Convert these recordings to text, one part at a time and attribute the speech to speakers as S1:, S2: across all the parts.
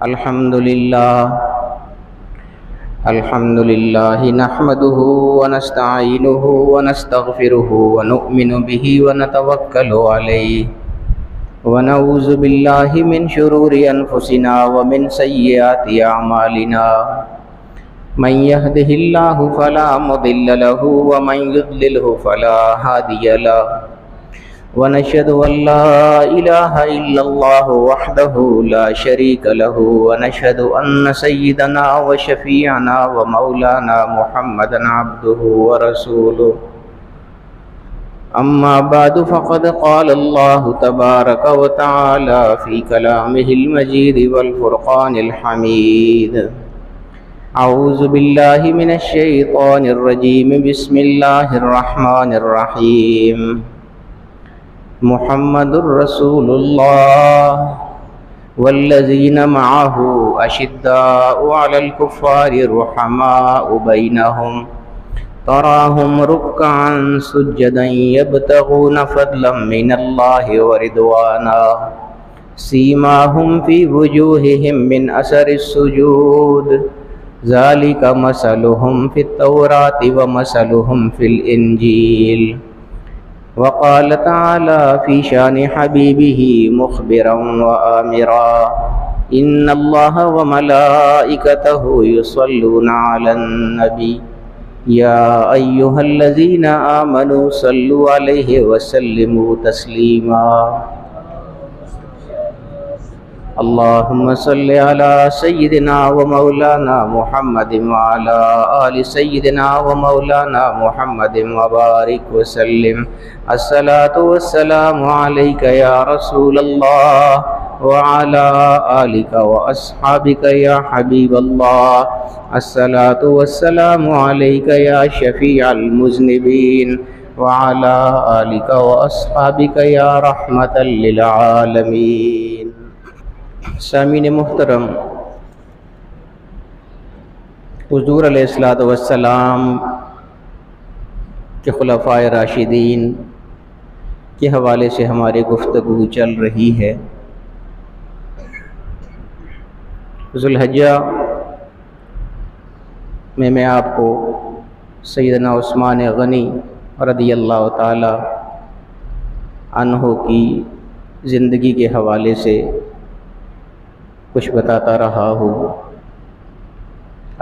S1: الحمد لله نحمده ونستعينه ونستغفره ونؤمن به ونتوكل عليه ونعوذ بالله من شرور أنفسنا ومن سيئات أعمالنا من يهده الله فلا مضل له ومن يضلله فلا هادي له ونشهد أن لا إله إلا الله وحده لا شريك له ونشهد أن سيدنا وشفيعنا ومولانا محمدا عبده ورسوله أما بعد فقد قال الله تبارك وتعالى في كلامه المجيد والفرقان الحميد أعوذ بالله من الشيطان الرجيم بسم الله الرحمن الرحيم محمد رسول الله والذين معه أشداء على الكفار رحماء بينهم تراهم ركعا سجدا يبتغون فضلا من الله ورضوانا سيماهم في وجوههم من أثر السجود ذلك مثلهم في التوراة ومثلهم في الإنجيل وقال تعالى في شان حبيبه مخبرا وآمرا إن الله وملائكته يصلون على النبي يا أيها الذين آمنوا صلوا عليه وسلموا تسليما اللهم صل على سيدنا ومولانا محمد وعلى آل سيدنا ومولانا محمد وبارك وسلم الصلاة والسلام عليك يا رسول الله وعلى آلك وأصحابك يا حبيب الله الصلاة والسلام عليك يا شفيع المذنبين وعلى آلك وأصحابك يا رحمة للعالمين سامعین محترم، حضور علیہ الصلوۃ والسلام کے خلفائے راشدین کے حوالے سے ہماری گفتگو چل رہی ہے۔ ذوالحجہ میں آپ کو سیدنا عثمان غنی رضی اللہ تعالی عنہ کی زندگی کے حوالے سے کچھ بتاتا رہا ہوں۔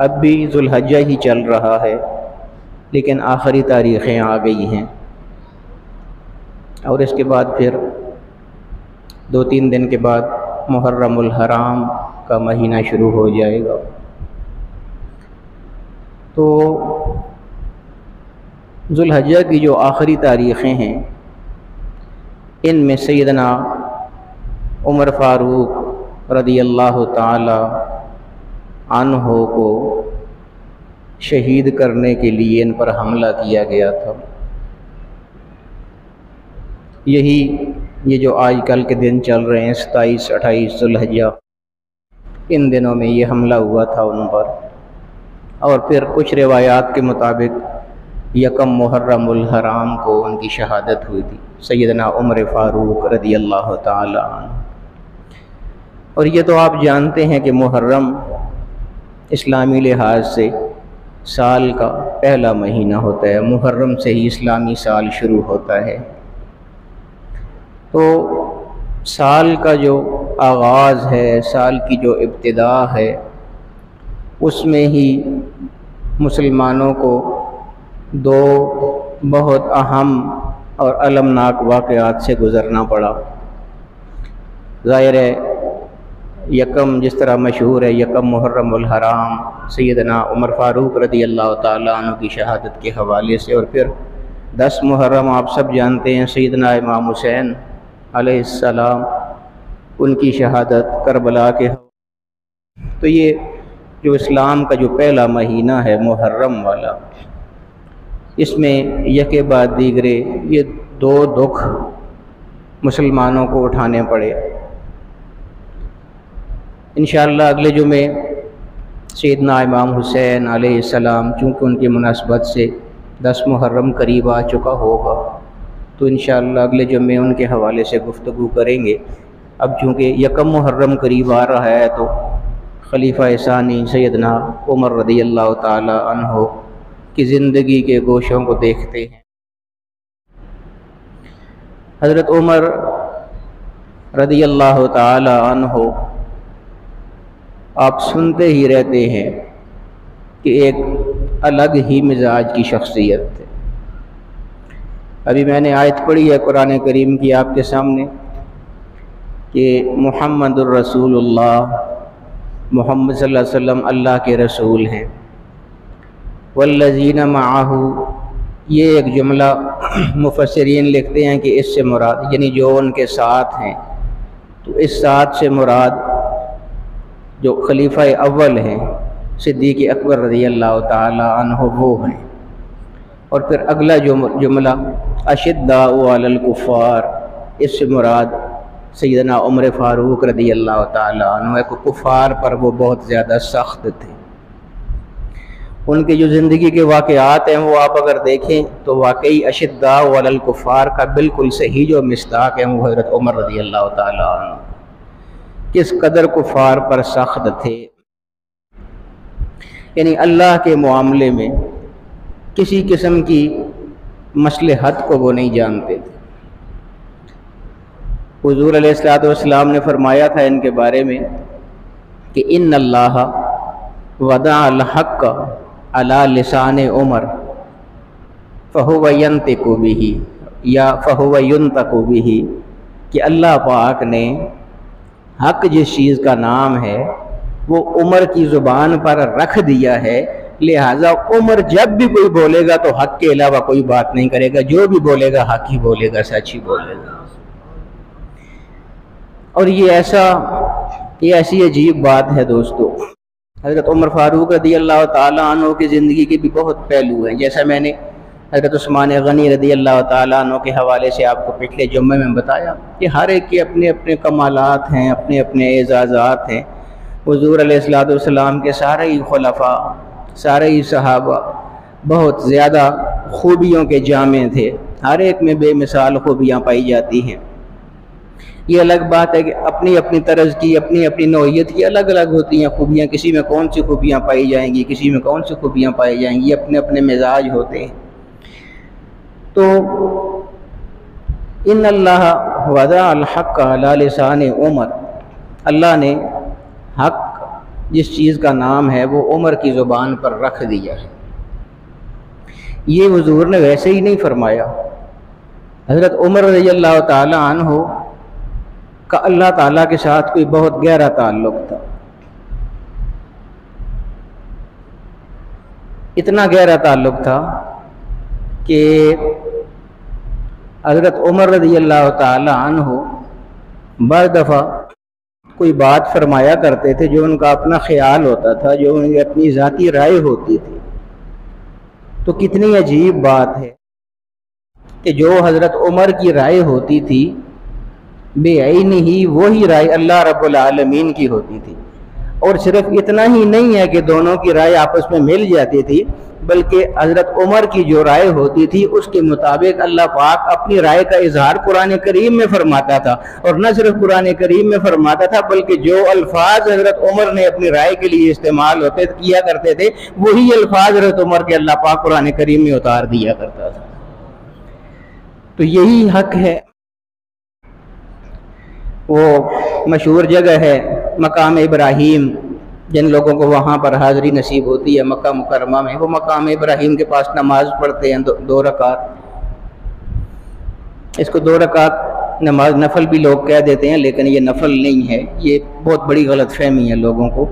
S1: اب بھی ذوالحجہ ہی چل رہا ہے، لیکن آخری تاریخیں آ گئی ہیں، اور اس کے بعد پھر 2-3 دن کے بعد محرم الحرام کا مہینہ شروع ہو جائے گا۔ تو ذوالحجہ کی جو آخری تاریخیں ہیں، ان میں سیدنا عمر فاروق رضی اللہ تعالی عنہ کو شہید کرنے کے لیے ان پر حملہ کیا گیا تھا۔ یہ جو آج کل کے دن چل رہے ہیں 27-28 ذوالحجہ، ان دنوں میں یہ حملہ ہوا تھا ان پر، اور پھر کچھ روایات کے مطابق 1 محرم الحرام کو ان کی شہادت ہوئی تھی، سیدنا عمر فاروق رضی اللہ تعالی عنہ۔ اور یہ تو آپ جانتے ہیں کہ محرم اسلامی لحاظ سے سال کا پہلا مہینہ ہوتا ہے، محرم سے ہی اسلامی سال شروع ہوتا ہے۔ تو سال کا جو آغاز ہے، سال کی جو ابتدا ہے، اس میں ہی مسلمانوں کو 2 بہت اہم اور المناک واقعات سے گزرنا پڑا۔ ظاہر ہے، یکم جس طرح مشہور ہے 1 محرم الحرام سیدنا عمر فاروق رضی اللہ تعالیٰ عنہ کی شہادت کے حوالے سے، اور پھر 10 محرم آپ سب جانتے ہیں سیدنا امام حسین علیہ السلام، ان کی شہادت کربلا کے حوالے۔ تو یہ جو اسلام کا جو پہلا مہینہ ہے محرم والا، اس میں یکے بعد دیگرے یہ 2 دکھ مسلمانوں کو اٹھانے پڑے۔ انشاءاللہ اگلے جمعے سیدنا امام حسین علیہ السلام، چونکہ ان کی مناسبت سے 10 محرم قریب آ چکا ہوگا، تو انشاءاللہ اگلے جمعے ان کے حوالے سے گفتگو کریں گے۔ اب چونکہ 1 محرم قریب آ رہا ہے، تو خلیفہ ثانی سیدنا عمر رضی اللہ تعالی عنہ کی زندگی کے گوشوں کو دیکھتے ہیں، حضرت عمر رضی اللہ تعالی عنہ آپ سنتے ہی رہتے ہیں کہ ایک الگ ہی مزاج کی شخصیت ہے۔ ابھی میں نے آیت پڑھی ہے قرآن کریم کی آپ کے سامنے کہ محمد الرسول اللہ، محمد صلی اللہ علیہ وسلم اللہ کے رسول ہیں، والذین معہ، یہ ایک جملہ مفسرین لکھتے ہیں کہ اس سے مراد یعنی جو ان کے ساتھ ہیں، تو اس ساتھ سے مراد جو خلیفہ اول ہیں صدیق اکبر رضی اللہ تعالی عنہ وہ ہیں۔ اور پھر اگلا جملہ اشداء علی الکفار، اس سے مراد سیدنا عمر فاروق رضی اللہ تعالی عنہ کو کفار پر وہ بہت زیادہ سخت تھے۔ ان کے جو زندگی کے واقعات ہیں وہ آپ اگر دیکھیں تو واقعی اشداء علی الکفار کا بالکل صحیح جو مصداق ہے وہ حضرت عمر رضی اللہ تعالی عنہ کس قدر کفار پر سخت تھے، یعنی اللہ کے معاملے میں کسی قسم کی مصلحت کو وہ نہیں جانتے تھے۔ حضور علیہ الصلوۃ والسلام نے فرمایا تھا ان کے بارے میں کہ ان اللہ وضع الحق علی لسان عمر فہو ینطق بہ یا فہو ینطق بہ، کہ اللہ پاک نے حق جس چیز کا نام ہے وہ عمر کی زبان پر رکھ دیا ہے، لہٰذا عمر جب بھی کوئی بولے گا تو حق کے علاوہ کوئی بات نہیں کرے گا، جو بھی بولے گا حق ہی بولے گا، سچ ہی بولے گا۔ اور یہ ایسی عجیب بات ہے دوستو۔ حضرت عمر فاروق رضی اللہ تعالیٰ عنہ کی زندگی کے بھی بہت پہلو ہیں، جیسا میں نے حضرت عثمان غنی رضی اللہ تعالیٰ عنہ کے حوالے سے آپ کو پچھلے جمعے میں بتایا کہ ہر ایک کے اپنے اپنے کمالات ہیں، اپنے اپنے اعزازات ہیں۔ حضور علیہ الصلوۃ والسلام کے سارے ہی خلفاء، سارے ہی صحابہ بہت زیادہ خوبیوں کے جامع تھے، ہر ایک میں بے مثال خوبیاں پائی جاتی ہیں۔ یہ الگ بات ہے کہ اپنی اپنی طرز کی، اپنی اپنی نوعیت کی الگ الگ ہوتی ہیں خوبیاں، کسی میں کون سی خوبیاں پائی جائیں گی، کسی میں کون سی خوبیاں پائی جائیں گی، اپنے اپنے مزاج ہوتے ہیں۔ تو ان اللہ وضع الحق علی لسان عمر، اللہ نے حق جس چیز کا نام ہے وہ عمر کی زبان پر رکھ دیا ہے۔ یہ حضور نے ویسے ہی نہیں فرمایا، حضرت عمر رضی اللہ تعالی عنہ کا اللہ تعالیٰ کے ساتھ کوئی بہت گہرا تعلق تھا، اتنا گہرا تعلق تھا کہ حضرت عمر رضی اللہ تعالی عنہ بعض دفعہ کوئی بات فرمایا کرتے تھے جو ان کا اپنا خیال ہوتا تھا، جو ان کی اپنی ذاتی رائے ہوتی تھی۔ تو کتنی عجیب بات ہے کہ جو حضرت عمر کی رائے ہوتی تھی بے عین ہی وہی رائے اللہ رب العالمین کی ہوتی تھی۔ اور صرف اتنا ہی نہیں ہے کہ دونوں کی رائے آپس میں مل جاتی تھی، بلکہ حضرت عمر کی جو رائے ہوتی تھی اس کے مطابق اللہ پاک اپنی رائے کا اظہار قرآن کریم میں فرماتا تھا، اور نہ صرف قرآن کریم میں فرماتا تھا بلکہ جو الفاظ حضرت عمر نے اپنی رائے کے لیے استعمال کیا کرتے تھے وہی الفاظ حضرت عمر کے اللہ پاک قرآن کریم میں اتار دیا کرتا تھا۔ تو یہی حق ہے۔ وہ مشہور جگہ ہے مقام ابراہیم، جن لوگوں کو وہاں پر حاضری نصیب ہوتی ہے مکہ مکرمہ میں، وہ مقام ابراہیم کے پاس نماز پڑھتے ہیں 2 رکعت۔ اس کو 2 رکعت نماز نفل بھی لوگ کہہ دیتے ہیں، لیکن یہ نفل نہیں ہے، یہ بہت بڑی غلط فہمی ہے لوگوں کو۔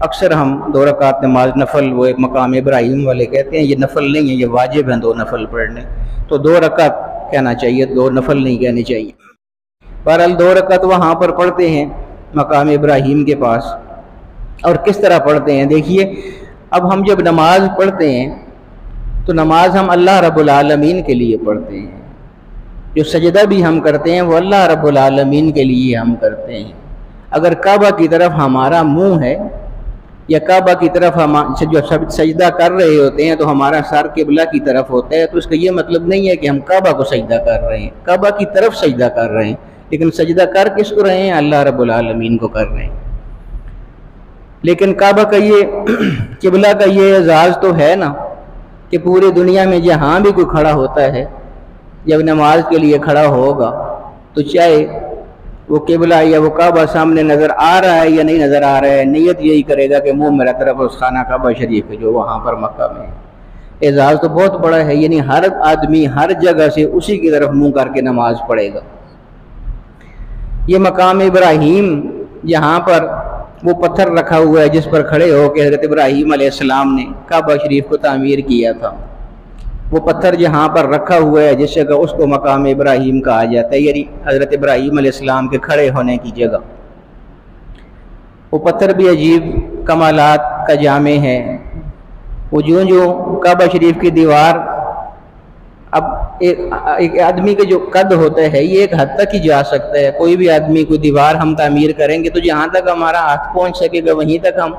S1: اکثر ہم 2 رکعت نماز نفل وہ ایک مقام ابراہیم والے کہتے ہیں، یہ نفل نہیں ہے، یہ واجب ہیں 2 نفل پڑھنے۔ تو 2 رکعت کہنا چاہیے، 2 نفل نہیں کہنے چاہیے۔ بہرحال 2 رکعت وہاں پر پڑھتے ہیں مقام ابراہیم کے پاس۔ اور کس طرح پڑھتے ہیں دیکھیے، اب ہم جب نماز پڑھتے ہیں تو نماز ہم اللہ رب العالمین کے لیے پڑھتے ہیں، جو سجدہ بھی ہم کرتے ہیں وہ اللہ رب العالمین کے لیے ہم کرتے ہیں۔ اگر کعبہ کی طرف ہمارا منہ ہے یا کعبہ کی طرف ہم جو سجدہ کر رہے ہوتے ہیں تو ہمارا سر قبلہ کی طرف ہوتا ہے، تو اس کا یہ مطلب نہیں ہے کہ ہم کعبہ کو سجدہ کر رہے ہیں، کعبہ کی طرف سجدہ کر رہے ہیں، لیکن سجدہ کر کس کو رہے ہیں؟ اللہ رب العالمین کو کر رہے ہیں۔ لیکن کعبہ کا یہ قبلہ کا یہ اعزاز تو ہے نا کہ پوری دنیا میں جہاں بھی کوئی کھڑا ہوتا ہے جب نماز کے لیے کھڑا ہوگا تو چاہے وہ قبلہ یا وہ کعبہ سامنے نظر آ رہا ہے یا نہیں نظر آ رہا ہے، نیت یہی کرے گا کہ منہ میرا طرف اس خانہ کعبہ شریف ہے جو وہاں پر مکہ میں ہے۔ اعزاز تو بہت بڑا ہے، یعنی ہر آدمی ہر جگہ سے اسی کی طرف منہ کر کے نماز پڑھے گا۔ یہ مقام ابراہیم جہاں پر وہ پتھر رکھا ہوا ہے جس پر کھڑے ہو کے حضرت ابراہیم علیہ السلام نے کعبہ شریف کو تعمیر کیا تھا، وہ پتھر جہاں پر رکھا ہوا ہے جس جگہ اس کو مقام ابراہیم کہا جاتا ہے، یعنی حضرت ابراہیم علیہ السلام کے کھڑے ہونے کی جگہ۔ وہ پتھر بھی عجیب کمالات کا جامع ہے۔ وہ جو کعبہ شریف کی دیوار، اب ایک آدمی کا جو قد ہوتا ہے یہ ایک حد تک ہی جا سکتا ہے۔ کوئی بھی آدمی کوئی دیوار ہم تعمیر کریں گے تو جہاں تک ہمارا ہاتھ پہنچ سکے گا وہیں تک ہم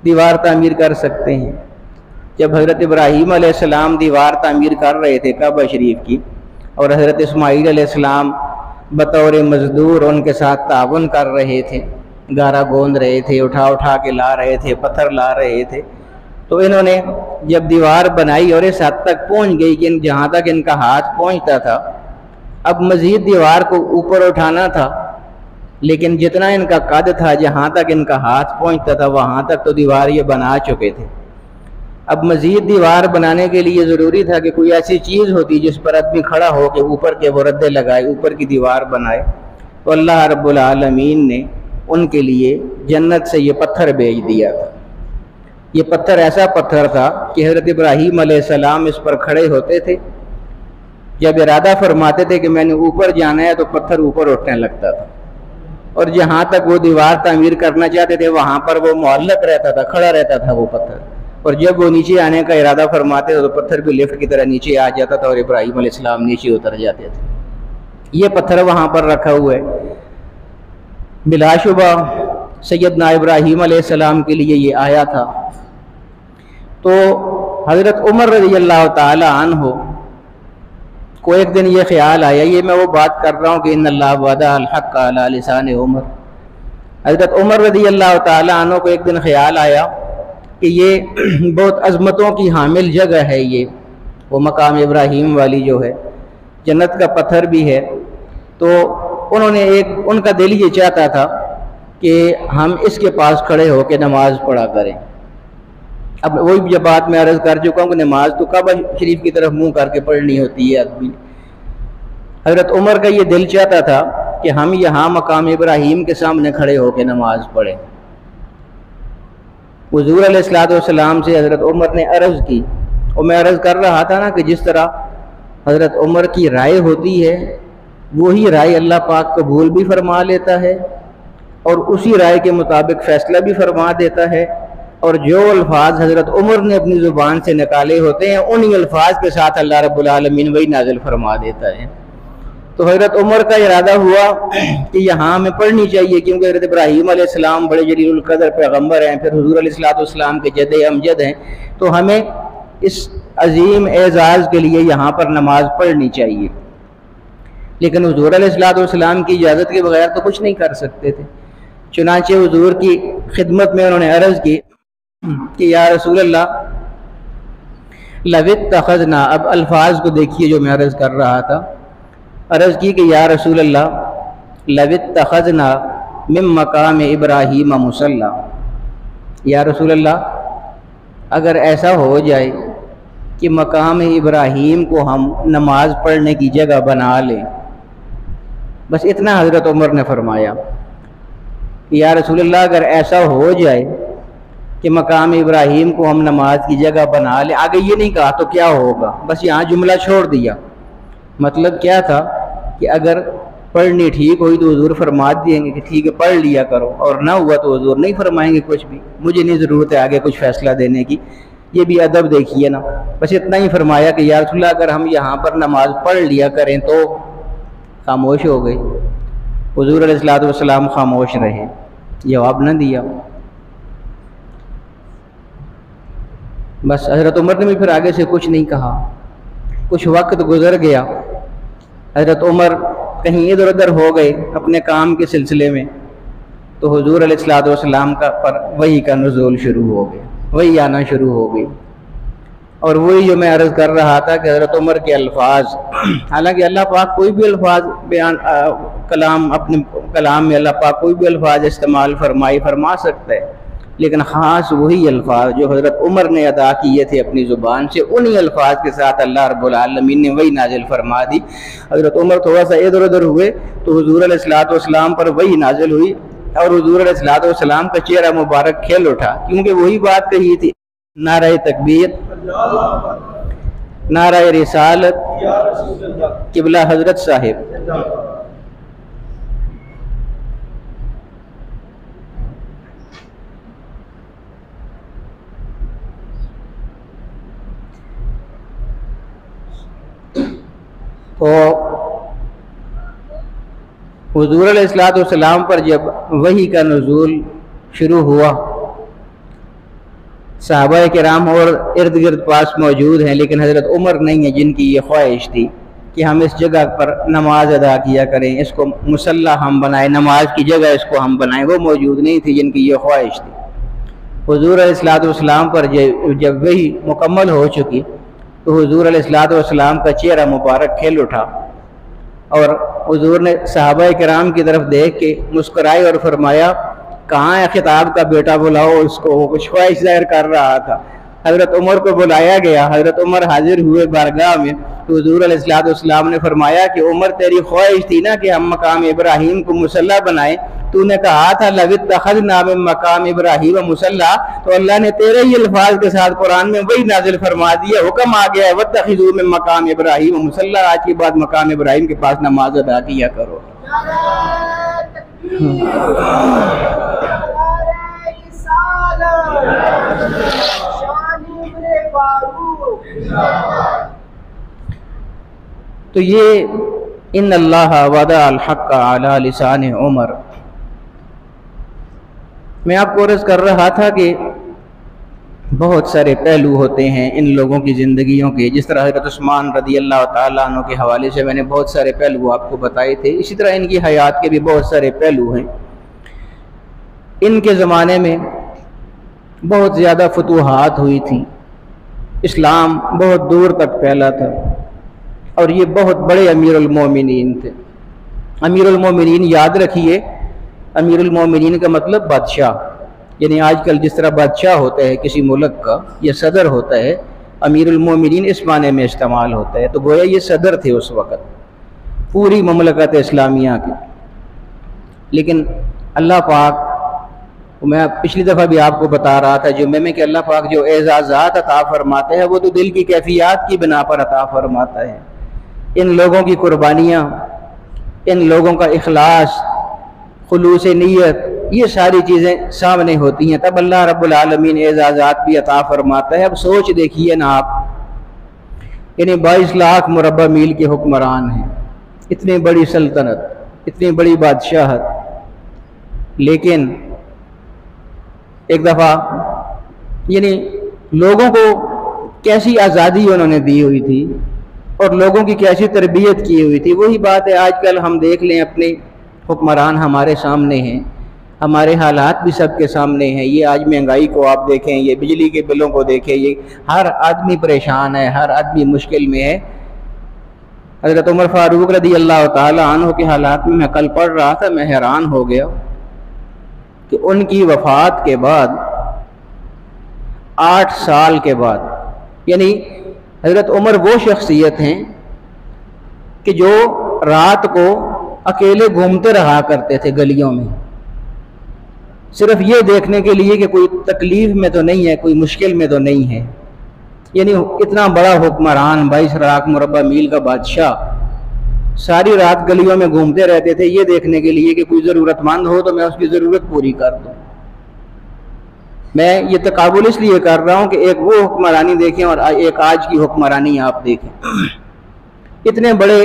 S1: دیوار تعمیر کر سکتے ہیں۔ جب حضرت ابراہیم علیہ السلام دیوار تعمیر کر رہے تھے کعبہ شریف کی، اور حضرت اسماعیل علیہ السلام بطور مزدور ان کے ساتھ تعاون کر رہے تھے، گارا گوند رہے تھے، اٹھا کے لا رہے تھے، پتھر لا رہے تھے، تو انہوں نے جب دیوار بنائی اور اس حد تک پہنچ گئی کہ جہاں تک ان کا ہاتھ پہنچتا تھا، اب مزید دیوار کو اوپر اٹھانا تھا، لیکن جتنا ان کا قد تھا جہاں تک ان کا ہاتھ پہنچتا تھا وہاں تک تو دیوار یہ بنا چکے تھے۔ اب مزید دیوار بنانے کے لیے ضروری تھا کہ کوئی ایسی چیز ہوتی جس پر آدمی کھڑا ہو کے اوپر کے وہ ردے لگائے، اوپر کی دیوار بنائے، تو اللہ رب العالمین نے ان کے لیے جنت سے یہ پتھر بھیج دیا تھا۔ یہ پتھر ایسا پتھر تھا کہ حضرت ابراہیم علیہ السلام اس پر کھڑے ہوتے تھے، جب ارادہ فرماتے تھے کہ میں نے اوپر جانا ہے تو پتھر اوپر اٹھنے لگتا تھا، اور جہاں تک وہ دیوار تعمیر کرنا چاہتے تھے وہاں پر وہ معلق رہتا تھا، کھڑا رہتا تھا وہ پتھر، اور جب وہ نیچے آنے کا ارادہ فرماتے تھے تو پتھر بھی لفٹ کی طرح نیچے آ جاتا تھا اور ابراہیم علیہ السلام نیچے اتر جاتے تھے۔ یہ پتھر وہاں پر رکھا ہوا ہے۔ بلا شبہ سیدنا ابراہیم علیہ السلام کے لیے یہ آیا تھا۔ تو حضرت عمر رضی اللہ تعالی عنہ کو ایک دن یہ خیال آیا، یہ میں وہ بات کر رہا ہوں کہ ان اللہ وعدہ الحق علی لسان عمر، حضرت عمر رضی اللہ تعالی عنہ کو ایک دن خیال آیا کہ یہ بہت عظمتوں کی حامل جگہ ہے، یہ وہ مقام ابراہیم والی جو ہے جنت کا پتھر بھی ہے، تو انہوں نے ان کا دل یہ چاہتا تھا کہ ہم اس کے پاس کھڑے ہو کے نماز پڑھا کریں۔ اب وہی جب بات میں عرض کر چکا ہوں کہ نماز تو کعبہ شریف کی طرف منہ کر کے پڑھنی ہوتی ہے آدمی۔ حضرت عمر کا یہ دل چاہتا تھا کہ ہم یہاں مقام ابراہیم کے سامنے کھڑے ہو کے نماز پڑھیں۔ حضور علیہ السلام سے حضرت عمر نے عرض کی، اور میں عرض کر رہا تھا نا کہ جس طرح حضرت عمر کی رائے ہوتی ہے وہی رائے اللہ پاک قبول بھی فرما لیتا ہے اور اسی رائے کے مطابق فیصلہ بھی فرما دیتا ہے، اور جو الفاظ حضرت عمر نے اپنی زبان سے نکالے ہوتے ہیں انہی الفاظ کے ساتھ اللہ رب العالمین وہی نازل فرما دیتا ہے۔ تو حضرت عمر کا ارادہ ہوا کہ یہاں ہمیں پڑھنی چاہیے، کیونکہ حضرت ابراہیم علیہ السلام بڑے جلیل القدر پیغمبر ہیں، پھر حضور علیہ السلام کے جد امجد ہیں، تو ہمیں اس عظیم اعزاز کے لیے یہاں پر نماز پڑھنی چاہیے۔ لیکن حضور علیہ السلام کی اجازت کے بغیر تو کچھ نہیں کر سکتے تھے، چنانچہ حضور کی خدمت میں انہوں نے عرض کی کہ یا رسول اللہ لو اتخذنا، اب الفاظ کو دیکھیے جو میں عرض کر رہا تھا، عرض کی کہ یا رسول اللہ لو اتخذنا من مقام ابراہیم مصلی، یا رسول اللہ اگر ایسا ہو جائے کہ مقام ابراہیم کو ہم نماز پڑھنے کی جگہ بنا لیں، بس اتنا حضرت عمر نے فرمایا کہ یا رسول اللہ اگر ایسا ہو جائے کہ مقام ابراہیم کو ہم نماز کی جگہ بنا لیں، آگے یہ نہیں کہا تو کیا ہوگا، بس یہاں جملہ چھوڑ دیا۔ مطلب کیا تھا کہ اگر پڑھنی ٹھیک ہوئی تو حضور فرما دیں گے کہ ٹھیک ہے پڑھ لیا کرو، اور نہ ہوا تو حضور نہیں فرمائیں گے کچھ بھی، مجھے نہیں ضرورت ہے آگے کچھ فیصلہ دینے کی۔ یہ بھی ادب دیکھیے نا، بس اتنا ہی فرمایا کہ یا رسول اللہ اگر ہم یہاں پر نماز پڑھ لیا کریں تو خاموش ہو گئی۔ حضور علیہ السلام خاموش رہے، جواب نہ دیا۔ بس حضرت عمر نے بھی پھر آگے سے کچھ نہیں کہا۔ کچھ وقت گزر گیا، حضرت عمر کہیں ادھر ادھر ہو گئے اپنے کام کے سلسلے میں، تو حضور علیہ الصلوۃ والسلام کا پر وحی کا نزول شروع ہو گیا، وحی آنا شروع ہو گئی۔ اور وہی جو میں عرض کر رہا تھا کہ حضرت عمر کے الفاظ، حالانکہ اللہ پاک کوئی بھی الفاظ بیان اپنے کلام میں اللہ پاک کوئی بھی الفاظ استعمال فرما سکتا ہے، لیکن خاص وہی الفاظ جو حضرت عمر نے ادا کیے تھے اپنی زبان سے، انہی الفاظ کے ساتھ اللہ رب العالمین نے وہی نازل فرما دی۔ حضرت عمر تھوڑا سا ادھر ادھر ہوئے تو حضور علیہ الصلوۃ والسلام پر وہی نازل ہوئی، اور حضور علیہ الصلوۃ والسلام کا چہرہ مبارک کھل اٹھا، کیونکہ وہی بات کہی تھی، نعرہ تکبیر، نعرہ رسالت، قبلہ حضرت صاحب۔ تو حضور علیہ الصلوۃ والسلام پر جب وحی کا نزول شروع ہوا، صحابہ کرام اور ارد گرد پاس موجود ہیں، لیکن حضرت عمر نہیں ہیں جن کی یہ خواہش تھی کہ ہم اس جگہ پر نماز ادا کیا کریں، اس کو مصلی ہم بنائیں، نماز کی جگہ اس کو ہم بنائیں، وہ موجود نہیں تھی جن کی یہ خواہش تھی۔ حضور علیہ الصلوۃ والسلام پر جب وحی مکمل ہو چکی تو حضور علیہ الصلوۃ والسلام کا چہرہ مبارک کھل اٹھا، اور حضور نے صحابہ کرام کی طرف دیکھ کے مسکرائے اور فرمایا، کہاں ہے خطاب کا بیٹا، بلاؤ اس کو، وہ کچھ خواہش ظاہر کر رہا تھا۔ حضرت عمر کو بلایا گیا، حضرت عمر حاضر ہوئے بارگاہ میں، تو حضور علیہ الصلوۃ والسلام نے فرمایا کہ عمر تیری خواہش تھی نا کہ ہم مقام ابراہیم کو مصلی بنائیں، تو نے کہا تھا لَوِ اتَّخَذْنَا مِن مَقَامِ إِبْرَاهِيمَ مُصَلًّى، تو اللہ نے تیرے ہی الفاظ کے ساتھ قرآن میں وہی نازل فرما دیا، حکم آ گیا ہے وَاتَّخِذُوا مِن مَقَامِ إِبْرَاهِيمَ مُصَلًّى، آج کے بعد مقام ابراہیم کے پاس نماز ادا کیا کرو۔ تو یہ ان اللہ وضع الحق علی لسان عمر، میں آپ کو عرض کر رہا تھا کہ بہت سارے پہلو ہوتے ہیں ان لوگوں کی زندگیوں کے، جس طرح حضرت عثمان رضی اللہ تعالیٰ عنہ کے حوالے سے میں نے بہت سارے پہلو آپ کو بتائے تھے، اسی طرح ان کی حیات کے بھی بہت سارے پہلو ہیں۔ ان کے زمانے میں بہت زیادہ فتوحات ہوئی تھیں، اسلام بہت دور تک پھیلا تھا، اور یہ بہت بڑے امیر المومنین تھے۔ امیر المومنین یاد رکھیے، امیر المومنین کا مطلب بادشاہ، یعنی آج کل جس طرح بادشاہ ہوتا ہے کسی ملک کا یا صدر ہوتا ہے، امیر المومنین اس معنی میں استعمال ہوتا ہے، تو گویا یہ صدر تھے اس وقت پوری مملکت اسلامیہ کے۔ لیکن اللہ پاک، میں پچھلی دفعہ بھی آپ کو بتا رہا تھا جمعے میں، کہ اللہ پاک جو اعزازات عطا فرماتا ہے وہ تو دل کی کیفیات کی بنا پر عطا فرماتا ہے۔ ان لوگوں کی قربانیاں، ان لوگوں کا اخلاص، خلوص نیت، یہ ساری چیزیں سامنے ہوتی ہیں، تب اللہ رب العالمین اعزازات بھی عطا فرماتا ہے۔ اب سوچ دیکھیے نا آپ، یعنی 22 لاکھ مربع میل کے حکمران ہیں، اتنی بڑی سلطنت، اتنی بڑی بادشاہت، لیکن ایک دفعہ یعنی لوگوں کو کیسی آزادی انہوں نے دی ہوئی تھی اور لوگوں کی کیسی تربیت کی ہوئی تھی۔ وہی بات ہے آج کل ہم دیکھ لیں، اپنے حکمران ہمارے سامنے ہیں، ہمارے حالات بھی سب کے سامنے ہیں۔ یہ آج مہنگائی کو آپ دیکھیں، یہ بجلی کے بلوں کو دیکھیں، یہ ہر آدمی پریشان ہے، ہر آدمی مشکل میں ہے۔ حضرت عمر فاروق رضی اللہ تعالی عنہ کے حالات میں کل پڑھ رہا تھا، میں حیران ہو گیا کہ ان کی وفات کے بعد 8 سال کے بعد، یعنی حضرت عمر وہ شخصیت ہیں کہ جو رات کو اکیلے گھومتے رہا کرتے تھے گلیوں میں، صرف یہ دیکھنے کے لیے کہ کوئی تکلیف میں تو نہیں ہے، کوئی مشکل میں تو نہیں ہے۔ یعنی اتنا بڑا حکمران، 22 لاکھ مربع میل کا بادشاہ، ساری رات گلیوں میں گھومتے رہتے تھے یہ دیکھنے کے لیے کہ کوئی ضرورت مند ہو تو میں اس کی ضرورت پوری کر دوں۔ میں یہ تقابل اس لیے کر رہا ہوں کہ ایک وہ حکمرانی دیکھیں اور ایک آج کی حکمرانی آپ دیکھیں۔ اتنے بڑے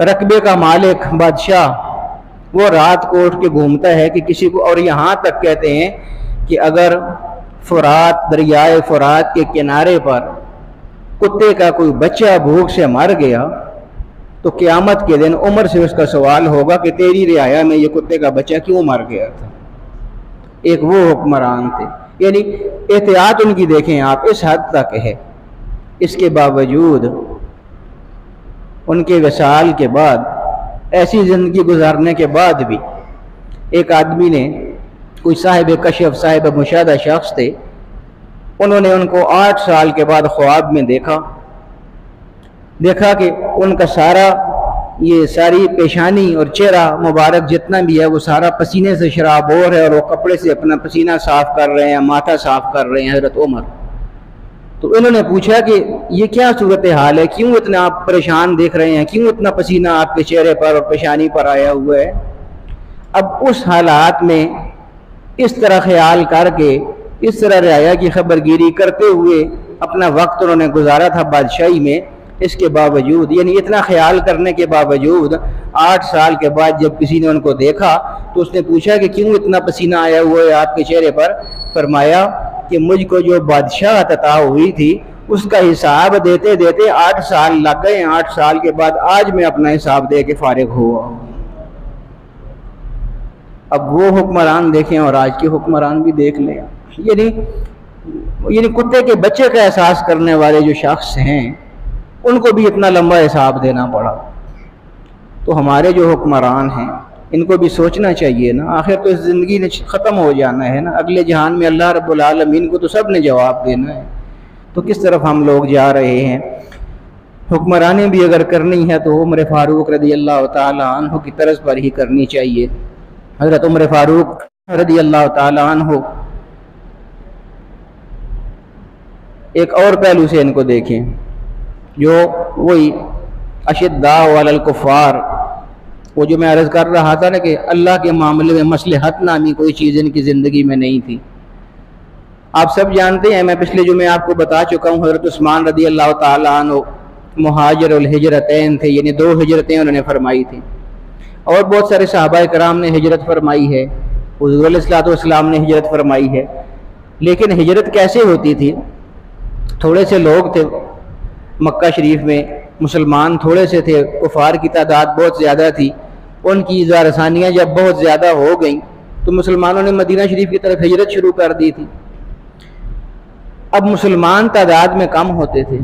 S1: رقبے کا مالک بادشاہ وہ رات کو اٹھ کے گھومتا ہے کہ کسی کو، اور یہاں تک کہتے ہیں کہ اگر فرات، دریائے فرات کے کنارے پر کتے کا کوئی بچہ بھوک سے مر گیا تو قیامت کے دن عمر سے اس کا سوال ہوگا کہ تیری رعایا میں یہ کتے کا بچہ کیوں مر گیا تھا۔ ایک وہ حکمران تھے، یعنی احتیاط ان کی دیکھیں آپ اس حد تک ہے۔ اس کے باوجود ان کے وصال کے بعد، ایسی زندگی گزارنے کے بعد بھی، ایک آدمی نے، کوئی صاحب کشف، صاحب مشاہدہ شخص تھے، انہوں نے ان کو 8 سال کے بعد خواب میں دیکھا کہ ان کا ساری پیشانی اور چہرہ مبارک جتنا بھی ہے وہ سارا پسینے سے شرابور ہے، اور وہ کپڑے سے اپنا پسینہ صاف کر رہے ہیں، ماتھا صاف کر رہے ہیں حضرت عمر۔ تو انہوں نے پوچھا کہ یہ کیا صورتحال ہے، کیوں اتنا آپ پریشان دیکھ رہے ہیں، کیوں اتنا پسینہ آپ کے چہرے پر اور پیشانی پر آیا ہوا ہے؟ اب اس حالات میں اس طرح خیال کر کے، اس طرح رعایا کی خبرگیری کرتے ہوئے اپنا وقت انہوں نے گزارا تھا بادشاہی میں۔ اس کے باوجود، یعنی اتنا خیال کرنے کے باوجود، 8 سال کے بعد جب کسی نے ان کو دیکھا تو اس نے پوچھا کہ کیوں اتنا پسینہ آیا ہوا ہے آپ کے چہرے پر؟ فرمایا کہ مجھ کو جو بادشاہ عطا ہوئی تھی اس کا حساب دیتے دیتے 8 سال لگ گئے ہیں، 8 سال کے بعد آج میں اپنا حساب دے کے فارغ ہوا ہوں۔ اب وہ حکمران دیکھیں اور آج کے حکمران بھی دیکھ لیں، یعنی کتے کے بچے کا احساس کرنے والے جو شخص ہیں ان کو بھی اتنا لمبا حساب دینا پڑا۔ تو ہمارے جو حکمران ہیں ان کو بھی سوچنا چاہیے نا، آخر تو اس زندگی نے ختم ہو جانا ہے نا، اگلے جہان میں اللہ رب العالمین کو تو سب نے جواب دینا ہے۔ تو کس طرف ہم لوگ جا رہے ہیں؟ حکمرانی بھی اگر کرنی ہے تو عمر فاروق رضی اللہ تعالی عنہ کی طرز پر ہی کرنی چاہیے۔ حضرت عمر فاروق رضی اللہ تعالی عنہ، ایک اور پہلو سے ان کو دیکھیں، جو وہی اشداء علی الکفار، وہ جو میں عرض کر رہا تھا نا کہ اللہ کے معاملے میں مصلحت نامی کوئی چیز ان کی زندگی میں نہیں تھی۔ آپ سب جانتے ہیں، میں پچھلے جو میں آپ کو بتا چکا ہوں، حضرت عثمان رضی اللہ تعالیٰ عنہ مہاجر الہجرتین تھے، یعنی 2 ہجرتیں انہوں نے فرمائی تھیں، اور بہت سارے صحابہ کرام نے ہجرت فرمائی ہے، حضور علیہ السلام نے ہجرت فرمائی ہے۔ لیکن ہجرت کیسے ہوتی تھی؟ تھوڑے سے لوگ تھے مکہ شریف میں، مسلمان تھوڑے سے تھے، کفار کی تعداد بہت زیادہ تھی، ان کی اظہار رسانیاں جب بہت زیادہ ہو گئیں تو مسلمانوں نے مدینہ شریف کی طرف ہجرت شروع کر دی تھی۔ اب مسلمان تعداد میں کم ہوتے تھے،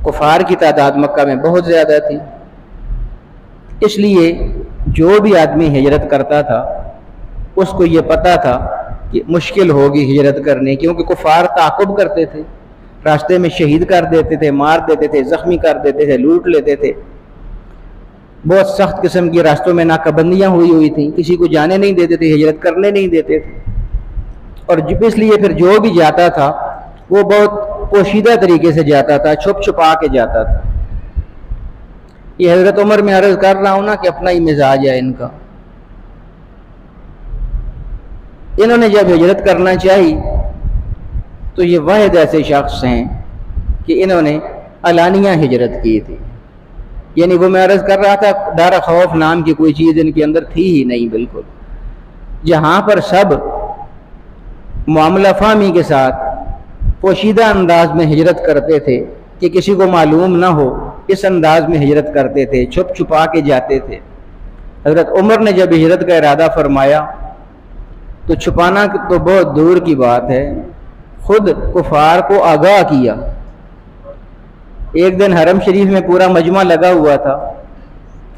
S1: کفار کی تعداد مکہ میں بہت زیادہ تھی، اس لیے جو بھی آدمی ہجرت کرتا تھا اس کو یہ پتہ تھا کہ مشکل ہوگی ہجرت کرنے، کیونکہ کفار تعاقب کرتے تھے، راستے میں شہید کر دیتے تھے، مار دیتے تھے، زخمی کر دیتے تھے، لوٹ لیتے تھے، بہت سخت قسم کی راستوں میں ناکہ بندیاں ہوئی تھیں، کسی کو جانے نہیں دیتے تھے، ہجرت کرنے نہیں دیتے تھے، اور اس لیے پھر جو بھی جاتا تھا وہ بہت پوشیدہ طریقے سے جاتا تھا، چھپ چھپا کے جاتا تھا۔ یہ حضرت عمر میں عرض کر رہا ہوں نا کہ اپنا ہی مزاج ہے ان کا۔ انہوں نے جب ہجرت کرنا چاہی تو یہ واحد ایسے شخص ہیں کہ انہوں نے علانیہ ہجرت کی تھی، یعنی وہ میں عرض کر رہا تھا ڈر خوف نام کی کوئی چیز ان کے اندر تھی ہی نہیں بالکل۔ جہاں پر سب معاملہ فہمی کے ساتھ پوشیدہ انداز میں ہجرت کرتے تھے کہ کسی کو معلوم نہ ہو، اس انداز میں ہجرت کرتے تھے، چھپ چھپا کے جاتے تھے۔ حضرت عمر نے جب ہجرت کا ارادہ فرمایا تو چھپانا تو بہت دور کی بات ہے، خود کفار کو آگاہ کیا۔ ایک دن حرم شریف میں پورا مجمع لگا ہوا تھا،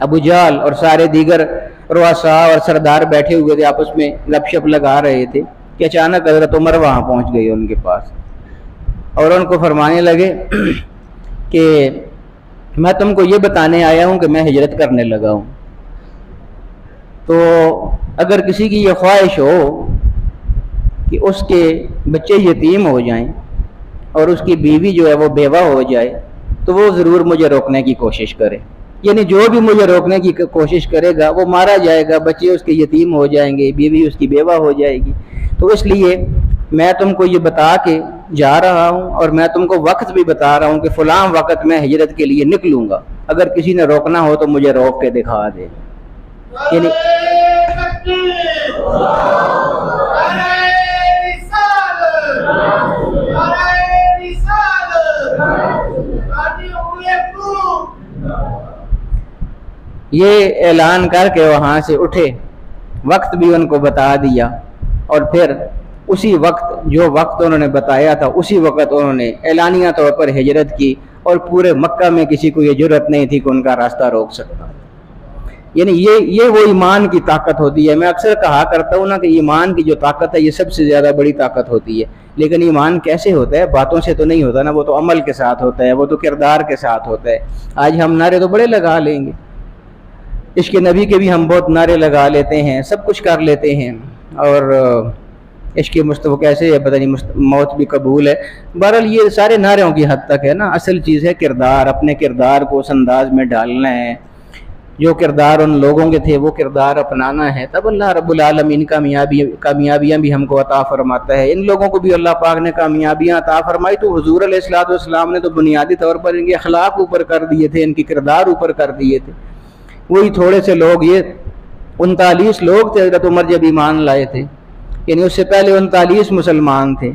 S1: ابو جہل اور سارے دیگر رؤساء اور سردار بیٹھے ہوئے تھے، آپس میں گپ شپ لگا رہے تھے کہ اچانک حضرت عمر وہاں پہنچ گئے ان کے پاس، اور ان کو فرمانے لگے کہ میں تم کو یہ بتانے آیا ہوں کہ میں ہجرت کرنے لگا ہوں، تو اگر کسی کی یہ خواہش ہو کہ اس کے بچے یتیم ہو جائیں اور اس کی بیوی جو ہے وہ بیوہ ہو جائے تو وہ ضرور مجھے روکنے کی کوشش کرے، یعنی جو بھی مجھے روکنے کی کوشش کرے گا وہ مارا جائے گا، بچے اس کے یتیم ہو جائیں گے، بیوی اس کی بیوہ ہو جائے گی۔ تو اس لیے میں تم کو یہ بتا کے جا رہا ہوں، اور میں تم کو وقت بھی بتا رہا ہوں کہ فلاں وقت میں ہجرت کے لیے نکلوں گا، اگر کسی نے روکنا ہو تو مجھے روک کے دکھا دے۔ یعنی یہ اعلان کر کے وہاں سے اٹھے، وقت بھی ان کو بتا دیا، اور پھر اسی وقت جو وقت انہوں نے بتایا تھا اسی وقت انہوں نے اعلانیہ طور پر ہجرت کی، اور پورے مکہ میں کسی کو یہ جرأت نہیں تھی کہ ان کا راستہ روک سکتا۔ یعنی یہ وہ ایمان کی طاقت ہوتی ہے۔ میں اکثر کہا کرتا ہوں نا کہ ایمان کی جو طاقت ہے یہ سب سے زیادہ بڑی طاقت ہوتی ہے، لیکن ایمان کیسے ہوتا ہے؟ باتوں سے تو نہیں ہوتا نا، وہ تو عمل کے ساتھ ہوتا ہے، وہ تو کردار کے ساتھ ہوتا ہے۔ آج ہم نعرے تو بڑے لگا لیں گے، عشق نبی کے بھی ہم بہت نعرے لگا لیتے ہیں، سب کچھ کر لیتے ہیں، اور عشق مصطفیٰ کیسے ہے پتہ نہیں، موت بھی قبول ہے۔ بہرحال یہ سارے نعروں کی حد تک ہے نا، اصل چیز ہے کردار، اپنے کردار کو اس انداز میں ڈالنا ہے جو کردار ان لوگوں کے تھے، وہ کردار اپنانا ہے، تب اللہ رب العالمین کامیابیاں بھی ہم کو عطا فرماتا ہے۔ ان لوگوں کو بھی اللہ پاک نے کامیابیاں عطا فرمائی، تو حضور علیہ السلام نے تو بنیادی طور پر ان کے اخلاق اوپر کر دیے تھے، ان کی کردار اوپر کر دیے تھے۔ وہی تھوڑے سے لوگ، یہ 39 لوگ تھے حضرت عمر جب ایمان لائے تھے، یعنی اس سے پہلے 39 مسلمان تھے۔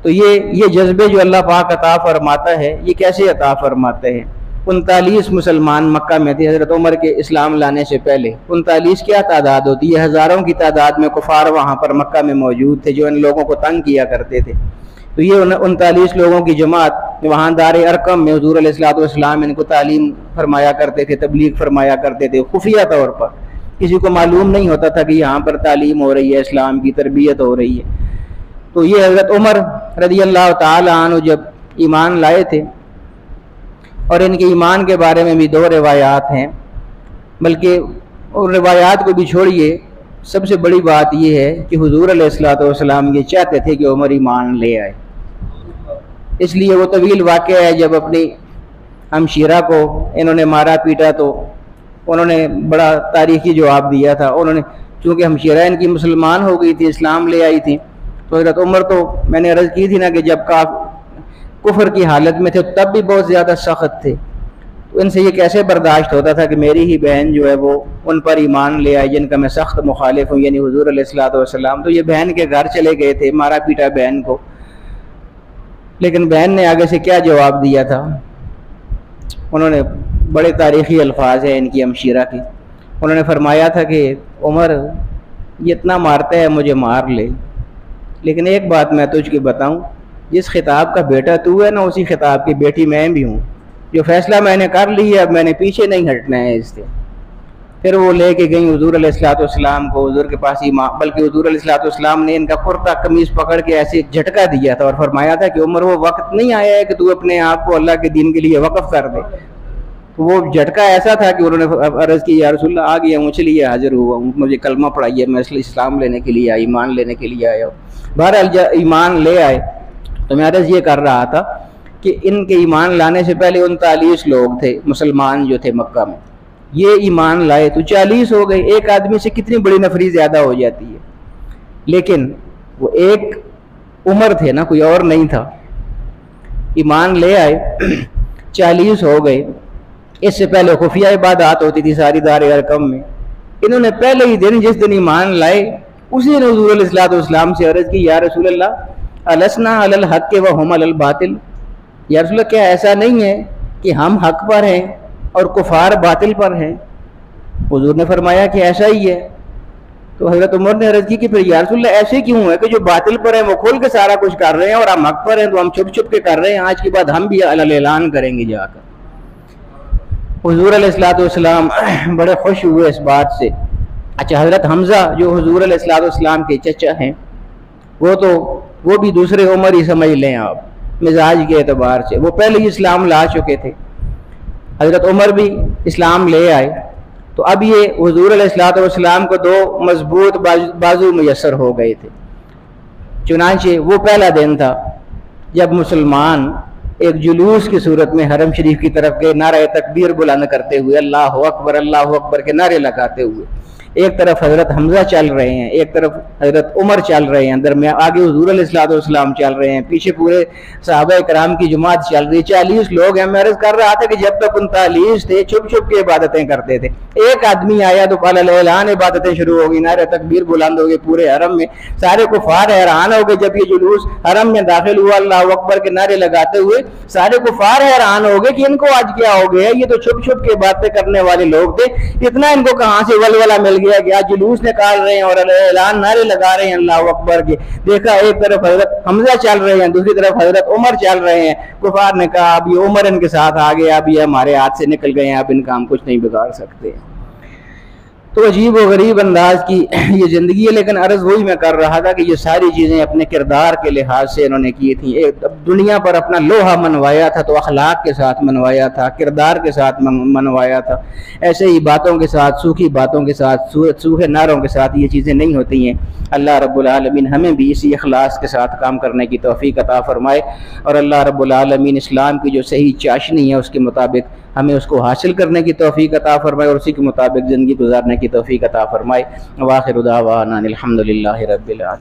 S1: تو یہ جذبے جو اللہ پاک عطا فرماتا ہے، یہ کیسے عطا فرماتا ہے؟ 39 مسلمان مکہ میں تھے حضرت عمر کے اسلام لانے سے پہلے۔ 39 کیا تعداد ہوتی ہے؟ ہزاروں کی تعداد میں کفار وہاں پر مکہ میں موجود تھے جو ان لوگوں کو تنگ کیا کرتے تھے۔ تو یہ 39 لوگوں کی جماعت وہاں دار ارقم میں حضور علیہ السلام ان کو تعلیم فرمایا کرتے تھے، تبلیغ فرمایا کرتے تھے خفیہ طور پر، کسی کو معلوم نہیں ہوتا تھا کہ یہاں پر تعلیم ہو رہی ہے، اسلام کی تربیت ہو رہی ہے۔ تو یہ حضرت عمر رضی اللہ تعالی عنہ جب ایمان لائے تھے، اور ان کے ایمان کے بارے میں بھی 2 روایات ہیں، بلکہ ان روایات کو بھی چھوڑیے، سب سے بڑی بات یہ ہے کہ حضور علیہ السلام یہ چاہتے تھے کہ عمر ایمان لے آئے۔ اس لیے وہ طویل واقعہ ہے، جب اپنی ہمشیرہ کو انہوں نے مارا پیٹا تو انہوں نے بڑا تاریخی جواب دیا تھا۔ انہوں نے، چونکہ ہمشیرہ ان کی مسلمان ہو گئی تھی، اسلام لے آئی تھی، تو حضرت عمر، تو میں نے عرض کی تھی نا کہ جب کفر کی حالت میں تھے تب بھی بہت زیادہ سخت تھے، تو ان سے یہ کیسے برداشت ہوتا تھا کہ میری ہی بہن جو ہے وہ ان پر ایمان لے آئی جن کا میں سخت مخالف ہوں، یعنی حضور علیہ السلام۔ تو یہ بہن کے گھر چلے گئے تھے، مارا پیٹا بہن کو، لیکن بہن نے آگے سے کیا جواب دیا تھا؟ انہوں نے، بڑے تاریخی الفاظ ہیں ان کی ہمشیرہ کی، انہوں نے فرمایا تھا کہ عمر یہ اتنا مارتا ہے مجھے مار لے، لیکن ایک بات میں تجھ کو بتاؤں، جس خطاب کا بیٹا تو ہے نا، اسی خطاب کی بیٹی میں بھی ہوں، جو فیصلہ میں نے کر لی ہے اب میں نے پیچھے نہیں ہٹنا ہے اس سے۔ پھر وہ لے کے گئیں حضور علیہ السلام کو، حضور کے پاس ہی، بلکہ حضور علیہ السلام نے ان کا کرتا قمیص پکڑ کے ایسے جھٹکا دیا تھا اور فرمایا تھا کہ عمر وہ وقت نہیں آیا ہے کہ تو اپنے آپ کو اللہ کے دین کے لیے وقف کر دے۔ تو وہ جھٹکا ایسا تھا کہ انہوں نے عرض کی، یا رسول اللہ آ گیا ہوں، چلیے حاضر ہوا ہوں، مجھے کلمہ پڑھائیے، میں اسلام لینے کے لیے آیا، ایمان لینے کے لیے آیا ہوں۔ بہرحال ایمان لے آئے، تو میں عرض یہ کر رہا تھا کہ ان کے ایمان لانے سے پہلے 39 لوگ تھے مسلمان جو تھے مکہ میں، یہ ایمان لائے تو 40 ہو گئے، ایک آدمی سے کتنی بڑی نفری زیادہ ہو جاتی ہے، لیکن وہ ایک عمر تھے نا، کوئی اور نہیں تھا۔ ایمان لے آئے، 40 ہو گئے۔ اس سے پہلے خفیہ عبادات ہوتی تھی ساری دار ارقم میں، انہوں نے پہلے ہی دن، جس دن ایمان لائے، اسی نے حضور علیہ السلام سے عرض کی، یا رسول اللہ السنا علی الحق وہم علی الباطل، یا رسول اللہ کیا ایسا نہیں ہے کہ ہم حق پر ہیں اور کفار باطل پر ہیں؟ حضور نے فرمایا کہ ایسا ہی ہے۔ تو حضرت عمر نے عرض کی کہ پھر یا رسول اللہ ایسے کیوں ہے کہ جو باطل پر ہیں وہ کھول کے سارا کچھ کر رہے ہیں اور ہم حق پر ہیں تو ہم چھپ چھپ کے کر رہے ہیں، آج کے بعد ہم بھی اعلان کریں گے جا کر۔ حضور علیہ السلام بڑے خوش ہوئے اس بات سے۔ اچھا، حضرت حمزہ جو حضور علیہ السلام کے چچا ہیں، وہ بھی دوسرے عمر ہی سمجھ لیں آپ مزاج کے اعتبار سے، وہ پہلے ہی اسلام لا چکے تھے۔ حضرت عمر بھی اسلام لے آئے، تو اب یہ حضور علیہ السلام کو 2 مضبوط بازو میسر ہو گئے تھے۔ چنانچہ وہ پہلا دن تھا جب مسلمان ایک جلوس کی صورت میں حرم شریف کی طرف گئے، نعرہ تکبیر بلند کرتے ہوئے، اللہ اکبر کے نعرے لگاتے ہوئے۔ ایک طرف حضرت حمزہ چل رہے ہیں، ایک طرف حضرت عمر چل رہے ہیں، درمیان آگے حضور علیہ الصلوۃ والسلام چل رہے ہیں، پیچھے پورے صحابہ کرام کی جماعت چل رہی ہے، 40 لوگ ہیں۔ میں عرض کر رہا تھا کہ جب تک 39 تھے چھپ چھپ کے عبادتیں کرتے تھے، ایک آدمی آیا تو اعلان عبادتیں شروع ہو گئی، نعرہ تکبیر بلند ہو گئے پورے حرم میں، سارے کفار حیران ہو گئے جب یہ جلوس حرم میں داخل ہوا اللہ اکبر کے نعرے لگاتے ہوئے، سارے کفار حیران ہو گئے کہ ان کو آج کیا ہو گیا، یہ تو چھپ چھپ کے باتیں کرنے والے لوگ تھے، اتنا ان کو کہاں سے ولولہ مل گیا کہ آج جلوس نکال رہے ہیں اور اعلان نعرے لگا رہے ہیں اللہ اکبر کے۔ دیکھا ایک طرف حضرت حمزہ چل رہے ہیں، دوسری طرف حضرت عمر چل رہے ہیں، کفار نے کہا اب یہ عمر ان کے ساتھ آ گیا، اب یہ ہمارے ہاتھ سے نکل گئے ہیں، اب ان کا ہم کچھ نہیں بگاڑ سکتے۔ تو عجیب و غریب انداز کی یہ زندگی ہے، لیکن عرض وہی میں کر رہا تھا کہ یہ ساری چیزیں اپنے کردار کے لحاظ سے انہوں نے کی تھیں۔ ایک دنیا پر اپنا لوہا منوایا تھا تو اخلاق کے ساتھ منوایا تھا، کردار کے ساتھ منوایا تھا، ایسے ہی باتوں کے ساتھ، سوکھی باتوں کے ساتھ، سوکھے نعروں کے ساتھ یہ چیزیں نہیں ہوتی ہیں۔ اللہ رب العالمین ہمیں بھی اسی اخلاص کے ساتھ کام کرنے کی توفیق عطا فرمائے، اور اللہ رب العالمین اسلام کی جو صحیح چاشنی ہے اس کے مطابق ہمیں اس کو حاصل کرنے کی توفیق عطا فرمائے اور اسی کے مطابق زندگی گزارنے کی توفیق عطا فرمائے۔ وآخر دعوانا الحمدللہ رب العالمین۔